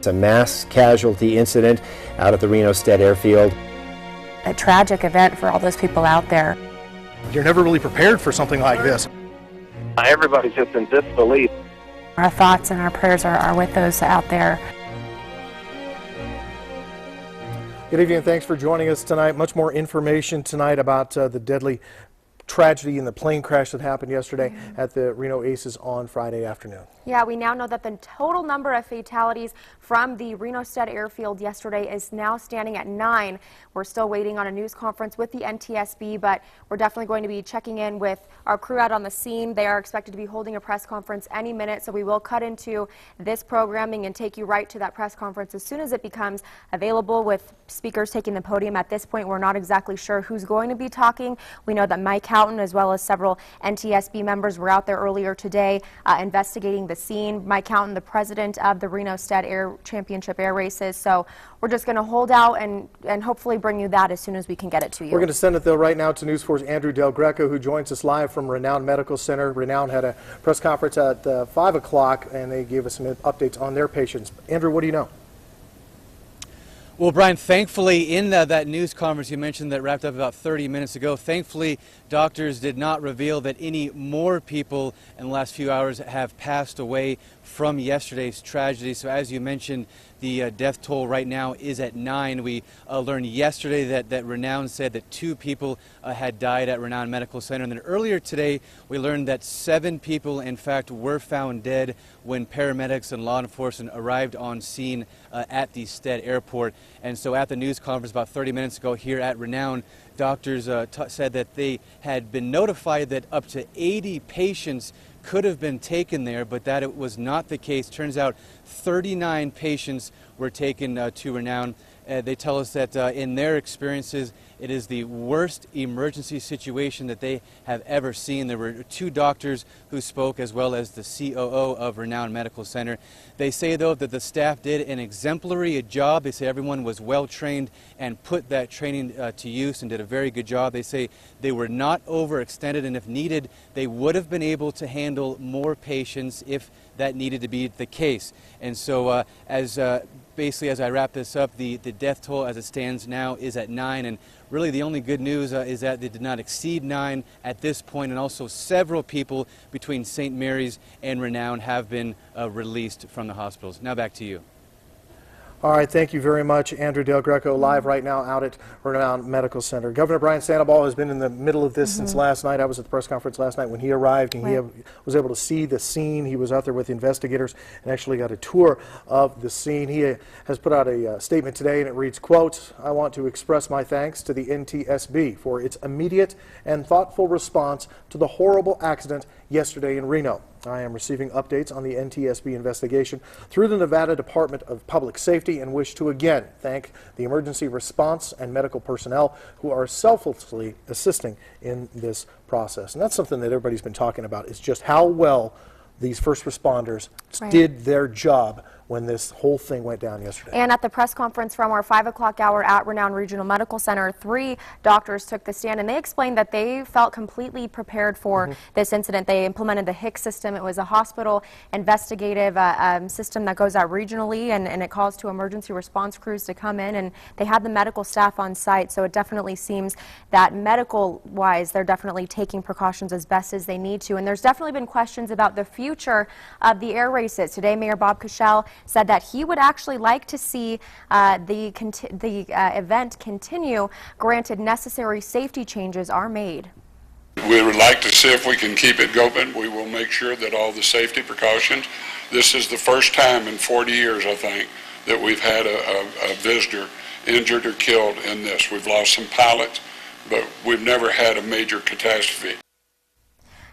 It's a mass casualty incident out at the Reno Stead Airfield. A tragic event for all those people out there. You're never really prepared for something like this. Everybody's just in disbelief. Our thoughts and our prayers are with those out there. Good evening and thanks for joining us tonight. Much more information tonight about the deadly tragedy in the plane crash that happened yesterday at the Reno Aces on Friday afternoon. Yeah, we now know that the total number of fatalities from the Reno Stead Airfield yesterday is now standing at 9. We're still waiting on a news conference with the NTSB, but we're definitely going to be checking in with our crew out on the scene. They are expected to be holding a press conference any minute, so we will cut into this programming and take you right to that press conference as soon as it becomes available, with speakers taking the podium. At this point, we're not exactly sure who's going to be talking. We know that Mike Houghton, as well as several NTSB members, were out there earlier today investigating the scene. Mike Houghton, the president of the Reno Stead Air Championship Air Races. So we're just going to hold out and hopefully bring you that as soon as we can get it to you. We're going to send it, though, right now to News 4's Andrew Del Greco, who joins us live from Renown Medical Center. Renown had a press conference at 5 o'clock, and they gave us some updates on their patients. Andrew, what do you know? Well, Brian, thankfully, in that news conference you mentioned that wrapped up about 30 minutes ago, thankfully, doctors did not reveal that any more people in the last few hours have passed away from yesterday's tragedy. So as you mentioned, the death toll right now is at 9. We learned yesterday that Renown said that 2 people had died at Renown Medical Center. And then earlier today, we learned that 7 people, in fact, were found dead when paramedics and law enforcement arrived on scene at the Stead Airport. And so at the news conference about 30 minutes ago here at Renown, doctors said that they had been notified that up to 80 patients could have been taken there, but that it was not the case. Turns out 39 patients were taken to Renown. They tell us that in their experiences, it is the worst emergency situation that they have ever seen. There were 2 doctors who spoke, as well as the COO of Renown Medical Center. They say, though, that the staff did an exemplary job. They say everyone was well trained and put that training to use and did a very good job. They say they were not overextended, and if needed, they would have been able to handle more patients if that needed to be the case. And so basically, as I wrap this up, the death toll as it stands now is at 9, and really the only good news is that they did not exceed 9 at this point, and also several people between St. Mary's and Renown have been released from the hospitals. Now back to you. All right, thank you very much, Andrew Del Greco, live right now out at Renown Medical Center. Governor Brian Sandoval has been in the middle of this since last night. I was at the press conference last night when he arrived, and he was able to see the scene. He was out there with investigators and actually got a tour of the scene. He has put out a statement today, and it reads, quote, "I want to express my thanks to the NTSB for its immediate and thoughtful response to the horrible accident yesterday in Reno. I am receiving updates on the NTSB investigation through the Nevada Department of Public Safety and wish to again thank the emergency response and medical personnel who are selflessly assisting in this process." And that's something that everybody's been talking about, is just how well these first responders did their job when this whole thing went down yesterday. And at the press conference from our 5 o'clock hour at Renown Regional Medical Center, 3 doctors took the stand, and they explained that they felt completely prepared for this incident. They implemented the HIC system. It was a hospital investigative system that goes out regionally, and it calls to emergency response crews to come in, and they had the medical staff on site. So it definitely seems that medical-wise, they're definitely taking precautions as best as they need to. And there's definitely been questions about the future of the air races. Today, Mayor Bob Cashel said that he would actually like to see the event continue, granted necessary safety changes are made. We would like to see if we can keep it going. We will make sure that all the safety precautions. This is the first time in 40 years, I think, that we've had a visitor injured or killed in this. We've lost some pilots, but we've never had a major catastrophe.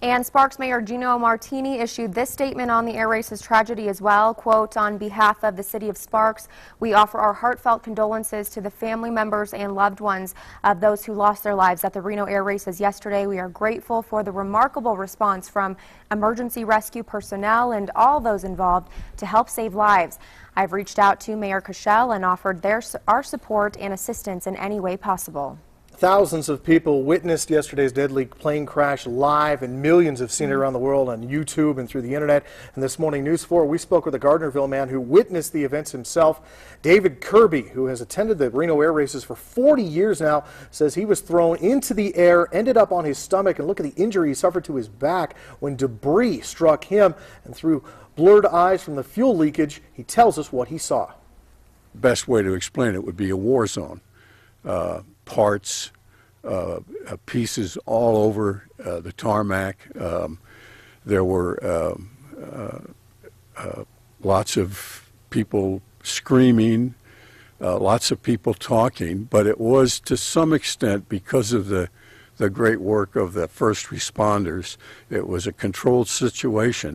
And Sparks Mayor Gino Martini issued this statement on the air races tragedy as well. Quote, "On behalf of the city of Sparks, we offer our heartfelt condolences to the family members and loved ones of those who lost their lives at the Reno air races yesterday. We are grateful for the remarkable response from emergency rescue personnel and all those involved to help save lives. I've reached out to Mayor Cashel and offered our support and assistance in any way possible." Thousands of people witnessed yesterday's deadly plane crash live, and millions have seen it around the world on YouTube and through the internet. And this morning, News 4, we spoke with a Gardnerville man who witnessed the events himself. David Kirby, who has attended the Reno air races for 40 years now, says he was thrown into the air, ended up on his stomach, and look at the injury he suffered to his back when debris struck him. And through blurred eyes from the fuel leakage, he tells us what he saw. Best way to explain it would be a war zone. Parts, pieces all over the tarmac. There were lots of people screaming, lots of people talking, but it was to some extent because of the great work of the first responders. It was a controlled situation.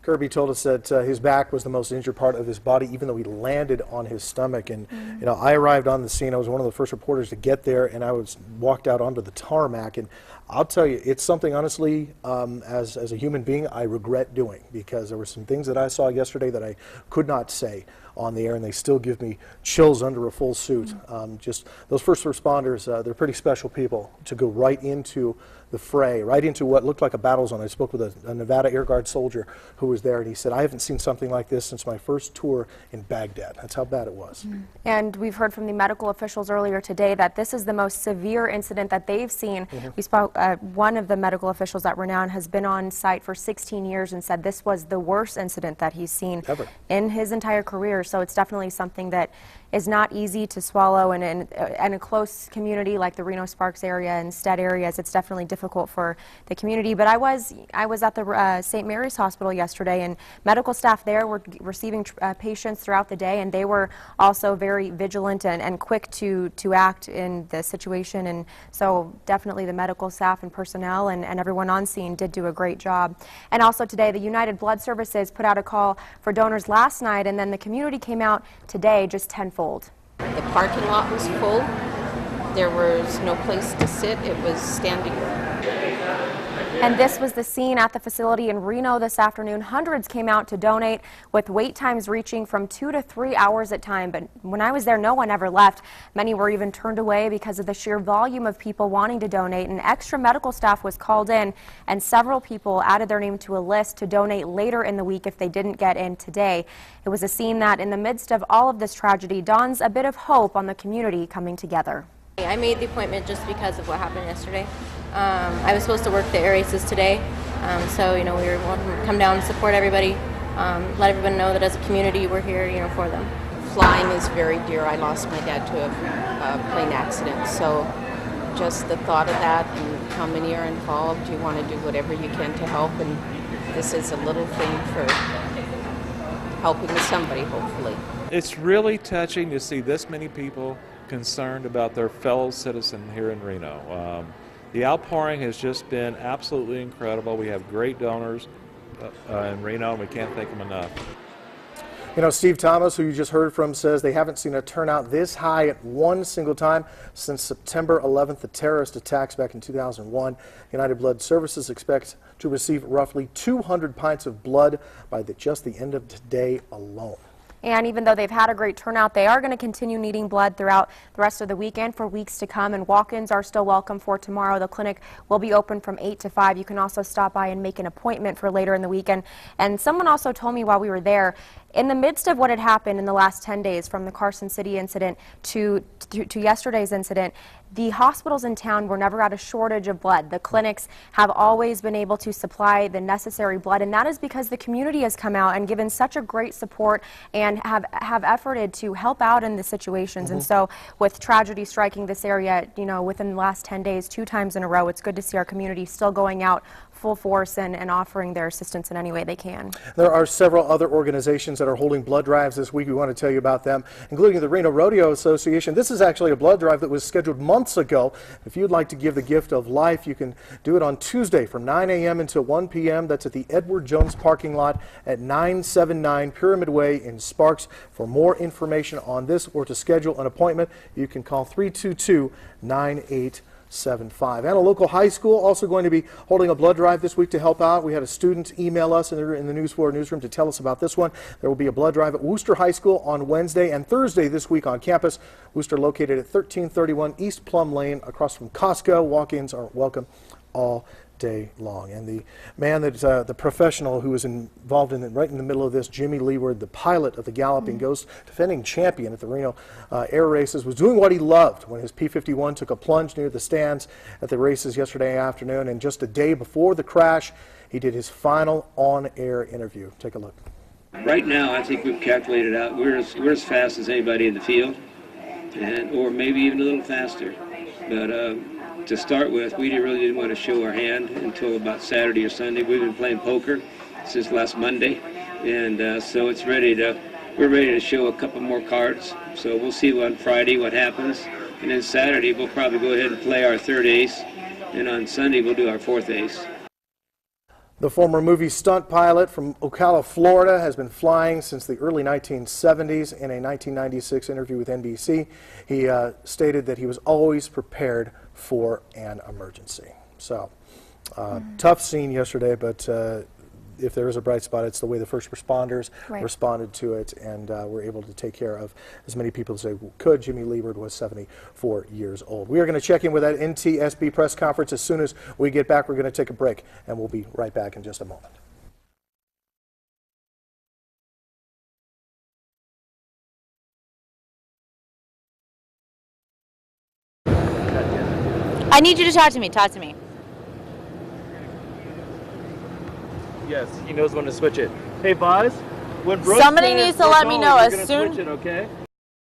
Kirby told us that his back was the most injured part of his body, even though he landed on his stomach. And you know, I arrived on the scene. I was one of the first reporters to get there, and I walked out onto the tarmac. And I'll tell you, it's something, honestly, as a human being, I regret doing, because there were some things that I saw yesterday that I could not say on the air, and they still give me chills under a full suit. Just those first responders, they're pretty special people to go right into the fray, right into what looked like a battle zone. I spoke with a Nevada Air Guard soldier who was there, and he said, I haven't seen something like this since my first tour in Baghdad. That's how bad it was. And we've heard from the medical officials earlier today that this is the most severe incident that they've seen. We spoke, one of the medical officials at Renown has been on site for 16 years and said this was the worst incident that he's seen ever in his entire career. So it's definitely something that is not easy to swallow, and in a close community like the Reno-Sparks area and Stead areas, it's definitely difficult for the community. But I was at the St. Mary's Hospital yesterday, and medical staff there were receiving patients throughout the day, and they were also very vigilant and quick to act in the situation. And so definitely the medical staff and personnel and everyone on scene did do a great job. And also today, the United Blood Services put out a call for donors last night, and then the community came out today just tenfold. The parking lot was full. There was no place to sit. It was standing room. And this was the scene at the facility in Reno this afternoon. Hundreds came out to donate, with wait times reaching from 2 to 3 hours at time. But when I was there, no one ever left. Many were even turned away because of the sheer volume of people wanting to donate. And extra medical staff was called in, and several people added their name to a list to donate later in the week if they didn't get in today. It was a scene that, in the midst of all of this tragedy, dawns a bit of hope on the community coming together. I made the appointment just because of what happened yesterday. I was supposed to work the air races today, so you know, we were welcome to come down and support everybody, let everyone know that as a community we're here, you know, for them. Flying is very dear. I lost my dad to a plane accident, so just the thought of that and how many are involved, you want to do whatever you can to help, and this is a little thing for helping somebody, hopefully. It's really touching to see this many people concerned about their fellow citizen here in Reno. The outpouring has just been absolutely incredible. We have great donors in Reno, and we can't thank them enough. You know, Steve Thomas, who you just heard from, says they haven't seen a turnout this high at one single time since September 11th, the terrorist attacks back in 2001. United Blood Services expects to receive roughly 200 pints of blood by just the end of today alone. And even though they've had a great turnout, they are going to continue needing blood throughout the rest of the weekend for weeks to come. And walk-ins are still welcome for tomorrow. The clinic will be open from 8 to 5. You can also stop by and make an appointment for later in the weekend. And someone also told me while we were there, in the midst of what had happened in the last 10 days, from the Carson City incident to yesterday's incident, the hospitals in town were never at a shortage of blood. The clinics have always been able to supply the necessary blood, and that is because the community has come out and given such a great support and have efforted to help out in the situations. And so with tragedy striking this area, you know, within the last 10 days, 2 times in a row, it's good to see our community still going out full force and offering their assistance in any way they can. There are several other organizations that are holding blood drives this week. We want to tell you about them, including the Reno Rodeo Association. This is actually a blood drive that was scheduled months ago. If you'd like to give the gift of life, you can do it on Tuesday from 9 a.m. until 1 p.m. That's at the Edward Jones parking lot at 979 Pyramid Way in Sparks. For more information on this or to schedule an appointment, you can call 322-9800. 475. And a local high school also going to be holding a blood drive this week to help out. We had a student email us in the News 4 newsroom to tell us about this one. There will be a blood drive at Worcester High School on Wednesday and Thursday this week on campus. Worcester located at 1331 East Plum Lane across from Costco. Walk-ins are welcome all day long. And the man that the professional who was involved in it right in the middle of this, Jimmy Leeward, the pilot of the Galloping Ghost, defending champion at the Reno air races, was doing what he loved when his P-51 took a plunge near the stands at the races yesterday afternoon. And just a day before the crash, he did his final on-air interview. Take a look. Right now, I think we've calculated out we're as fast as anybody in the field, or maybe even a little faster. But to start with, we really didn't want to show our hand until about Saturday or Sunday. We've been playing poker since last Monday, and so we're ready to show a couple more cards. So we'll see on Friday what happens, and then Saturday we'll probably go ahead and play our third ace, and on Sunday we'll do our fourth ace. The former movie stunt pilot from Ocala, Florida, has been flying since the early 1970s. In a 1996 interview with NBC, he stated that he was always prepared for an emergency. So, tough scene yesterday, but if there is a bright spot, it's the way the first responders responded to it and were able to take care of as many people as they could. Jimmy Leeward was 74 years old. We are going to check in with that NTSB press conference as soon as we get back. We're going to take a break, and we'll be right back in just a moment. I need you to talk to me. Talk to me. Yes, he knows when to switch it. Hey, Boz, when Brooke Somebody says needs to let me know you're as gonna soon. switch it, okay?